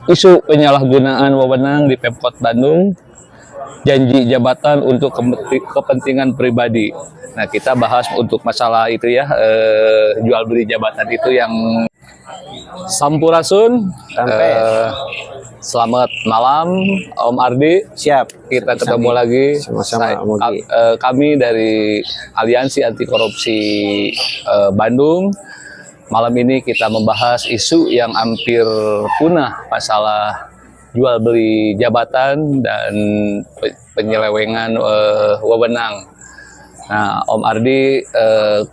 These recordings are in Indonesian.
isu penyalahgunaan wewenang di Pemkot Bandung, janji jabatan untuk kepentingan pribadi. Nah, kita bahas untuk masalah itu ya, jual beli jabatan itu yang Sampurasun. Selamat malam Om Ardi. Siap. Kita ketemu lagi. Sama-sama. Kami dari Aliansi Anti Korupsi Bandung. Malam ini kita membahas isu yang hampir punah, masalah jual beli jabatan dan penyelewengan wewenang. Nah, Om Ardi,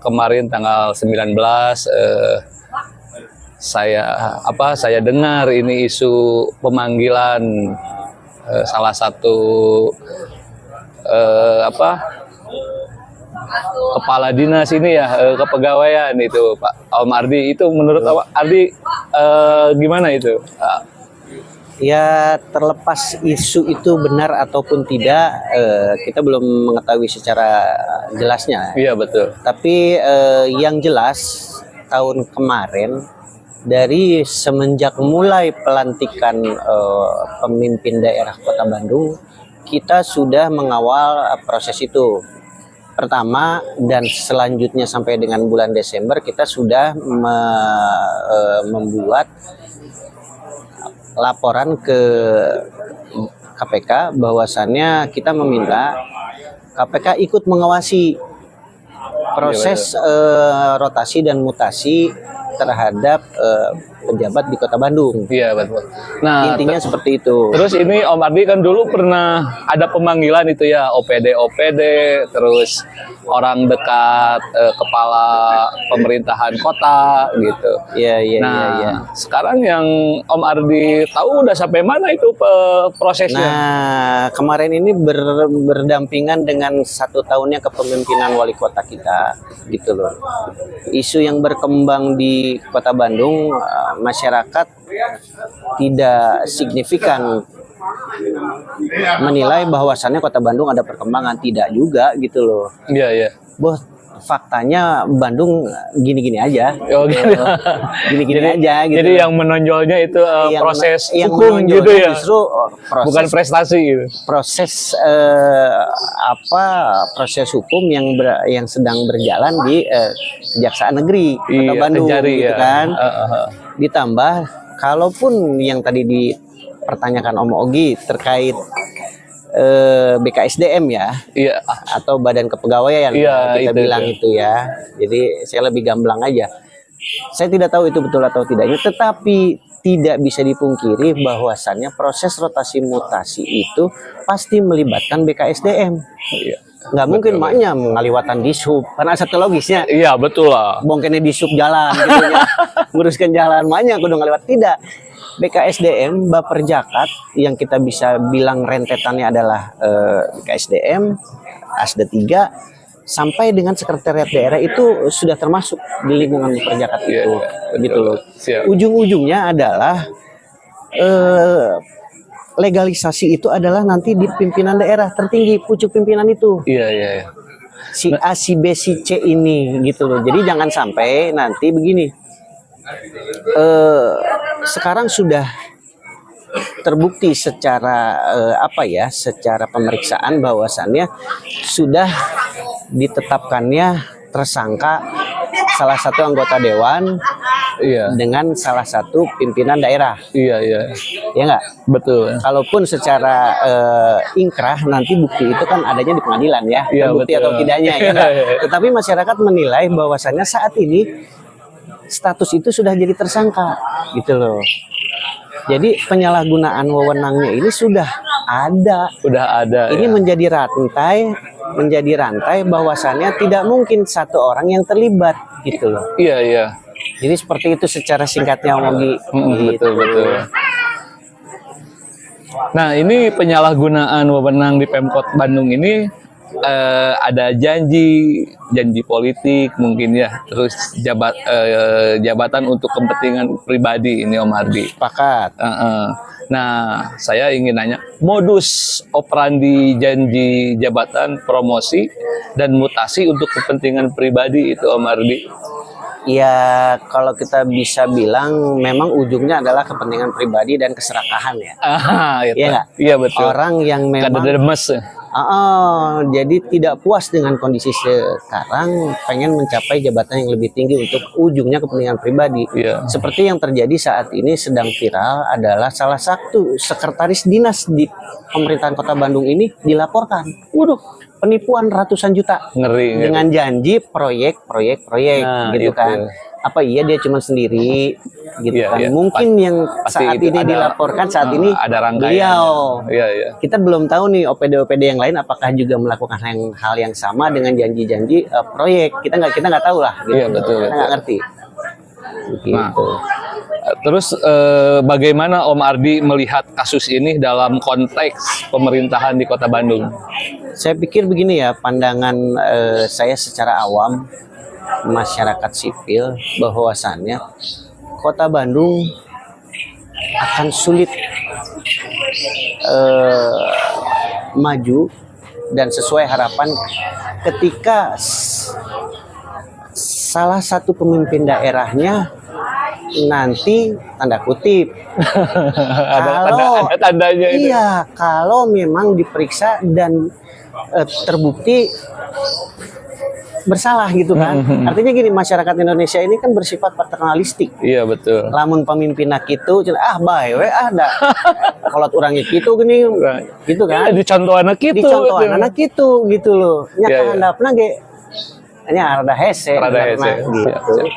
kemarin tanggal 19 saya dengar ini isu pemanggilan salah satu kepala dinas ini ya, kepegawaian itu Pak Om Ardi. Itu menurut Ardi gimana itu? Ya, terlepas isu itu benar ataupun tidak, kita belum mengetahui secara jelasnya. Iya, betul. Tapi yang jelas tahun kemarin, dari semenjak mulai pelantikan pemimpin daerah Kota Bandung, kita sudah mengawal proses itu. Pertama dan selanjutnya sampai dengan bulan Desember kita sudah membuat laporan ke KPK bahwasannya kita meminta KPK ikut mengawasi proses rotasi dan mutasi terhadap pejabat di Kota Bandung. Iya, betul. Nah, intinya seperti itu. Terus ini Om Ardi kan dulu pernah ada pemanggilan itu ya, OPD, terus orang dekat kepala pemerintahan kota gitu. Iya. Sekarang yang Om Ardi tahu udah sampai mana itu prosesnya? Nah, kemarin ini berdampingan dengan 1 tahunnya kepemimpinan wali kota kita, gitu loh. Isu yang berkembang di Kota Bandung, masyarakat tidak signifikan menilai bahwasannya Kota Bandung ada perkembangan, tidak juga gitu loh. Iya. Faktanya Bandung gini-gini aja. Oh, gitu. Gini-gini aja gitu. Jadi yang menonjolnya itu proses yang hukum gitu ya. Justru bukan prestasi gitu. Proses proses hukum yang sedang berjalan di Kejaksaan Negeri Kota Bandung gitu ya. Kan. Ditambah kalaupun yang tadi dipertanyakan Om Ogi terkait BKSDM ya, atau Badan Kepegawaian kita bilang itu ya. Jadi saya lebih gamblang aja. Saya tidak tahu itu betul atau tidaknya, tetapi tidak bisa dipungkiri bahwasannya proses rotasi mutasi itu pasti melibatkan BKSDM. Nggak mungkin maknya ngaliwatan disub, karena satu logisnya. Iya, betul lah. Bongkene disub jalan gitu ya. Nguruskan jalan maknya kudu ngaliwat, tidak. BKSDM, Baperjakat, yang kita bisa bilang rentetannya adalah BKSDM, Asda 3, sampai dengan sekretariat daerah itu sudah termasuk di lingkungan Baperjakat itu, gitu loh. Ujung-ujungnya adalah legalisasi itu adalah nanti di pimpinan daerah tertinggi, pucuk pimpinan itu. Iya. Si A, si B, si C ini, gitu loh. Jadi jangan sampai nanti begini. Sekarang sudah terbukti secara secara pemeriksaan bahwasannya sudah ditetapkannya tersangka salah satu anggota dewan dengan salah satu pimpinan daerah. Iya nggak? Betul. Kalaupun secara ingkrah nanti bukti itu kan adanya di pengadilan ya, terbukti atau tidaknya ya. Tetapi masyarakat menilai bahwasannya saat ini status itu sudah jadi tersangka, gitu loh. Jadi penyalahgunaan wewenangnya ini sudah ada. Ini menjadi rantai bahwasannya tidak mungkin satu orang yang terlibat, gitu loh. Iya. Jadi seperti itu secara singkatnya Om Ogi. Betul. Nah, ini penyalahgunaan wewenang di Pemkot Bandung ini ada janji politik mungkin ya, terus jabatan untuk kepentingan pribadi ini Om Ardi. Sepakat. Nah, saya ingin nanya, modus operandi janji jabatan, promosi dan mutasi untuk kepentingan pribadi itu Om Ardi, Ya, kalau kita bisa bilang memang ujungnya adalah kepentingan pribadi dan keserakahan ya. Itu. Iya nggak? Iya betul. Orang yang memang Kadedemes. jadi tidak puas dengan kondisi sekarang, pengen mencapai jabatan yang lebih tinggi untuk ujungnya kepentingan pribadi. Iya. Seperti yang terjadi saat ini sedang viral adalah salah satu sekretaris dinas di pemerintahan Kota Bandung ini dilaporkan. Waduh, penipuan ratusan juta Ngeri. dengan janji proyek Nah, gitu itu. kan. Apa iya dia cuma sendiri gitu Iya, kan. iya. Mungkin yang Pasti saat itu ini ada- dilaporkan saat ini ada rangkaian. beliau. Iya, iya. Kita belum tahu nih OPD yang lain apakah juga melakukan hal yang sama dengan janji-janji proyek. Kita nggak tahu lah gitu. Iya, betul, Kita nggak betul. ngerti. Gitu. Nah, terus bagaimana Om Ardi melihat kasus ini dalam konteks pemerintahan di Kota Bandung? Saya pikir begini ya, pandangan saya secara awam masyarakat sipil bahwasannya Kota Bandung akan sulit maju dan sesuai harapan ketika salah satu pemimpin daerahnya nanti tanda kutip Ada tandanya itu. iya, kalau memang diperiksa dan terbukti bersalah gitu kan. Artinya gini, masyarakat Indonesia ini kan bersifat paternalistik. Iya betul. Lamun pemimpin kitu bae we ada. Kalau orangnya kitu gini gitu kan. Di contoh anak itu. Dicontoh anak kitu gitu loh. Nya Iya, iya. kahandapna ge nya rada hese. Rada benerna, hese. gitu. Siap, siap.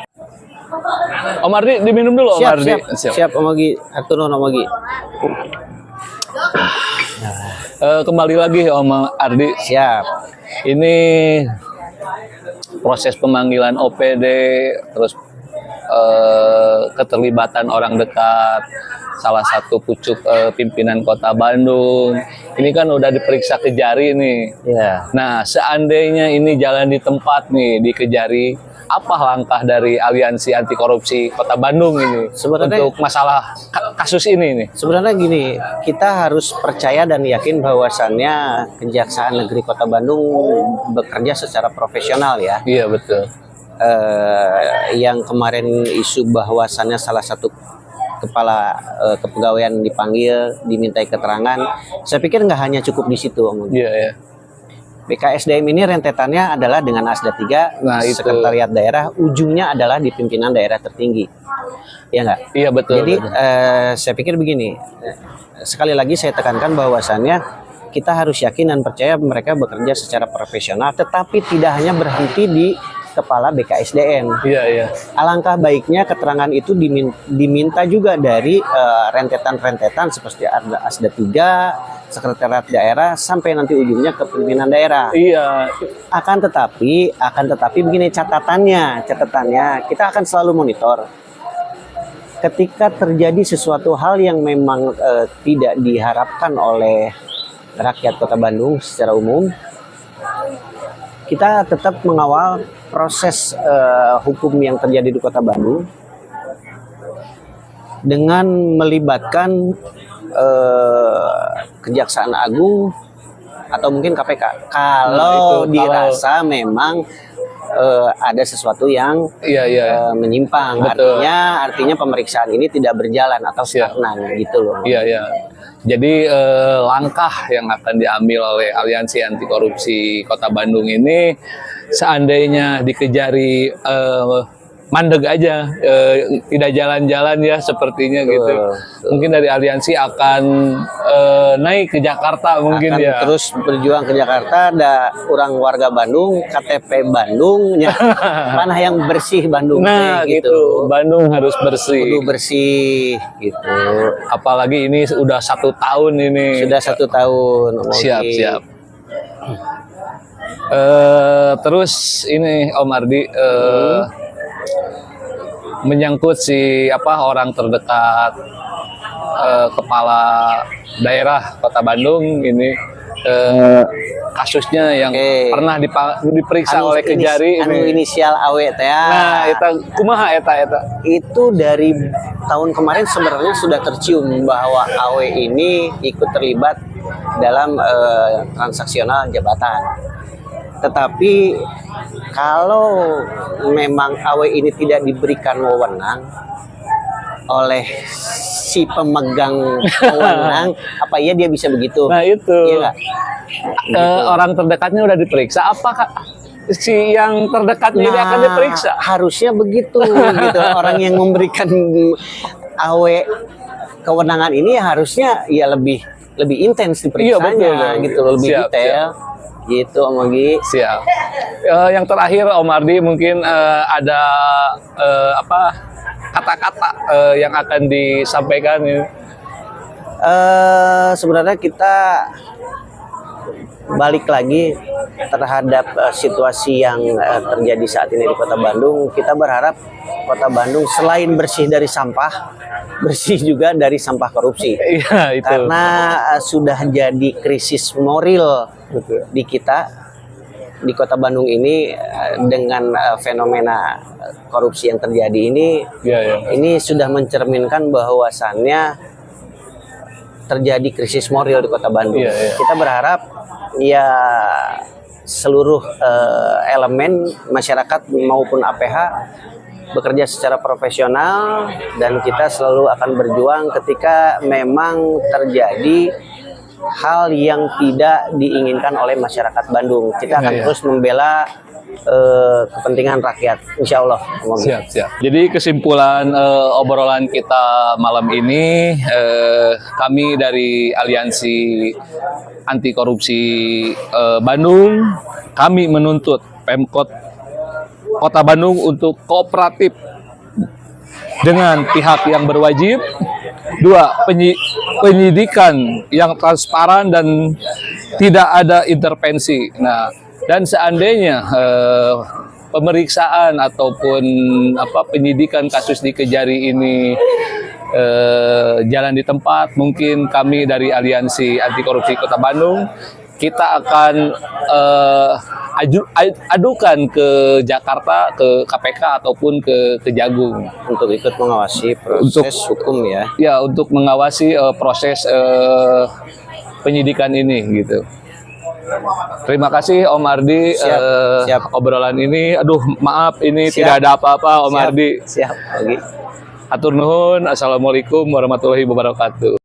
Om Ardi diminum dulu Om Siap, Ardi. siap Om Ogi. Atur Om Ogi. Kembali lagi Om Ardi. Siap. Ini proses pemanggilan OPD, terus keterlibatan orang dekat, salah satu pucuk pimpinan Kota Bandung. Ini kan udah diperiksa Kejari nih. Ya. Nah, seandainya ini jalan di tempat nih di Kejari, apa langkah dari Aliansi Anti Korupsi Kota Bandung ini Sebenarnya- untuk masalah kasus ini nih? Sebenarnya gini, kita harus percaya dan yakin bahwasannya Kejaksaan Negeri Kota Bandung bekerja secara profesional ya. Iya betul. Yang kemarin isu bahwasannya salah satu kepala kepegawaian dipanggil, dimintai keterangan, saya pikir nggak hanya cukup di situ, Om. Iya ya. BKSDM ini rentetannya adalah dengan Asda 3, Nah, itu. Sekretariat Daerah, ujungnya adalah di pimpinan daerah tertinggi. Ya nggak? Iya betul. Jadi betul. saya pikir begini, sekali lagi saya tekankan bahwasannya kita harus yakin dan percaya mereka bekerja secara profesional, tetapi tidak hanya berhenti di kepala BKSDM. Iya iya. Alangkah baiknya keterangan itu diminta juga dari rentetan-rentetan seperti Asda 3, Sekretariat Daerah, sampai nanti ujungnya ke pimpinan daerah. Iya. Akan tetapi begini catatannya kita akan selalu monitor. Ketika terjadi sesuatu hal yang memang tidak diharapkan oleh rakyat Kota Bandung secara umum, kita tetap mengawal proses hukum yang terjadi di Kota Bandung dengan melibatkan Kejaksaan Agung atau mungkin KPK. Kalau itu, dirasa memang ada sesuatu yang Iya iya. menyimpang, Betul. artinya pemeriksaan ini tidak berjalan atau Siap. stagnan gitu loh. Iya iya. Jadi langkah yang akan diambil oleh Aliansi Anti Korupsi Kota Bandung ini, seandainya dikejari mandeg aja, tidak jalan-jalan ya sepertinya gitu. Mungkin dari aliansi akan naik ke Jakarta mungkin Akan ya. terus berjuang ke Jakarta, ada orang warga Bandung, KTP Bandung, ya. Tanah yang bersih Bandung. Nah gitu. Bandung harus bersih. Kudu bersih gitu. Apalagi ini udah 1 tahun ini. Sudah 1 tahun. Siap Oke. siap. Terus ini Om Ardi menyangkut si orang terdekat kepala daerah Kota Bandung ini kasusnya yang Oke. pernah diperiksa oleh Kejari anu ini. inisial AW teh ya. Nah, eta kumaha eta. Itu dari tahun kemarin sebenarnya sudah tercium bahwa AW ini ikut terlibat dalam transaksional jabatan. Tetapi kalau memang AW ini tidak diberikan wewenang oleh si pemegang wewenang, apa iya dia bisa begitu? Nah itu. Iya nggak? Orang terdekatnya udah diperiksa. Apakah si yang terdekatnya ini akan diperiksa? Harusnya begitu gitu. Orang yang memberikan AW kewenangan ini harusnya ya lebih intens diperiksanya, Iya, betul. gitu, lebih Siap, detail. Gitu Om Ogi. Siap. Yang terakhir Om Ardi mungkin ada kata-kata yang akan disampaikan ini. Sebenarnya kita balik lagi terhadap situasi yang terjadi saat ini di Kota Bandung. Kita berharap Kota Bandung selain bersih dari sampah, bersih juga dari sampah korupsi. Iya, itu. Karena sudah jadi krisis moral Betul. di kita, di Kota Bandung ini, dengan fenomena korupsi yang terjadi ini. Iya, iya. Ini sudah mencerminkan bahwasannya terjadi krisis moral di Kota Bandung. Iya, iya. Kita berharap ya seluruh elemen masyarakat maupun APH bekerja secara profesional, dan kita selalu akan berjuang ketika memang terjadi hal yang tidak diinginkan oleh masyarakat Bandung. Kita akan Iya, iya. terus membela kepentingan rakyat, insya Allah. Siap, siap. Jadi kesimpulan obrolan kita malam ini, kami dari Aliansi Anti Korupsi Bandung, kami menuntut Pemkot Kota Bandung untuk kooperatif dengan pihak yang berwajib. Dua, penyidikan yang transparan dan tidak ada intervensi. Nah, dan seandainya pemeriksaan ataupun penyidikan kasus di Kejari ini jalan di tempat, mungkin kami dari Aliansi Anti Korupsi Kota Bandung, kita akan adukan ke Jakarta, ke KPK ataupun ke Kejagung Untuk ikut mengawasi proses hukum ya. ya, untuk mengawasi proses penyidikan ini gitu. Terima kasih Om Ardi. Siap, siap. Obrolan ini, aduh maaf ini Siap. tidak ada apa-apa Om Siap, Ardi. siap, Ogi. Hatur nuhun. Assalamualaikum warahmatullahi wabarakatuh.